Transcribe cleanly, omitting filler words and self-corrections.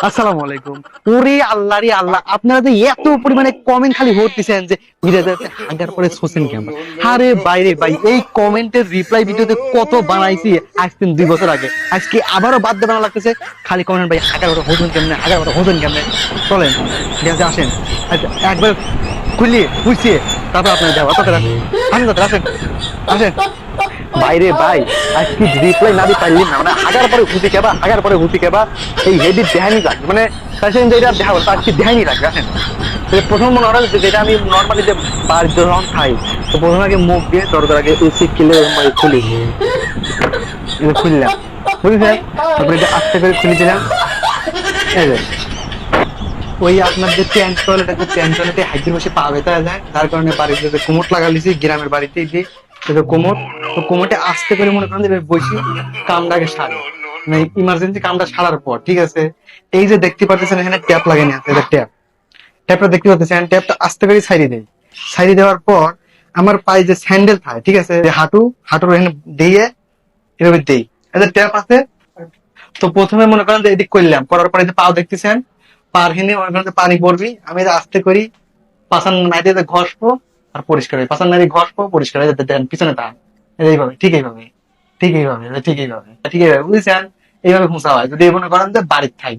আসসালামু আলাইকুম। ওরে আল্লাহ রে আল্লাহ, আপনারা যে এত পরিমাণে কমেন্ট খালি ভরতেছেন যে ভিডিওতে হাগার পরে সোসেন কেন? আরে বাইরে ভাই, এই কমেন্টের রিপ্লাই ভিডিওতে কত বানাইছি আজ থেকে 2 বছর আগে। আজকে আবারও বাদ বানানো লাগতেছে। খালি কমেন্ট ভাই হাগার পরে হোসেন কেমনে, হাগার পরে হোসেন কেমনে। চলেন ঠিক আছে, আসেন। আচ্ছা, একবার খুলিয়ে বুঝছিয়ে তারপর আপনার যাবো। অত করে আসেন, তাড়াতাড়ি আসেন, আসেন। বাইরে ভাই, আজকে রিপ্লাই না দিয়ে পারলি না, মানে হাগার পরে হুতি কেবা, হাগার পরে হুতি কেবা, এই হেডি দেহানি লাগবে, মানে তার সাথে যেটা দেখা হলো আজকে দেহানি লাগবে। আসেন, প্রথম মনে হয় যেটা আমি নর্মালি যে বাড়ির যখন খাই, তো প্রথমে আগে মুখ দিয়ে দরকার আগে এসি কিলে খুলি, এটা খুললাম, বুঝলেন? তারপরে এটা আস্তে করে খুলে দিলাম। এই যে ওই আপনার যে প্যান্ট টয়লেট আছে, প্যান্ট টয়লেটে হাইটের বসে পা ব্যথা যায়, যার কারণে বাড়িতে যে কোমট লাগালিছি গ্রামের বাড়িতে যে কোমট, তো কোমটে আস্তে করে মনে করেন যে বসি কামটাকে সারে, মানে ইমার্জেন্সি কামটা সারার পর, ঠিক আছে। এই যে দেখতে পাচ্ছেন এখানে ট্যাপ লাগানো আছে, এটা ট্যাপ, ট্যাপটা দেখতে পাচ্ছেন, ট্যাপটা আস্তে করে ছাইড়ে দেয়। ছাইড়ে দেওয়ার পর আমার পায়ে যে স্যান্ডেল থাকে, ঠিক আছে, যে হাঁটুর এখানে দিয়ে এভাবে দেই, এটা ট্যাপ আছে। তো প্রথমে মনে করেন যে এদিক করলাম, করার পরে যে পাও দেখতেছেন, পার হেনে মনে করেন যে পানি পড়বি, আমি এটা আস্তে করি পাশান নাইতে ঘষবো আর পরিষ্কার হয়, পাশান নাইতে ঘষবো পরিষ্কার হয়ে যেতে দেন, পিছনে টান, এইভাবে, ঠিক এইভাবে, ঠিক এইভাবে, ঠিক এইভাবে, ঠিক এইভাবে, বুঝছেন? এইভাবে মুছা হয় যদি মনে করেন যে বাড়ির থাই।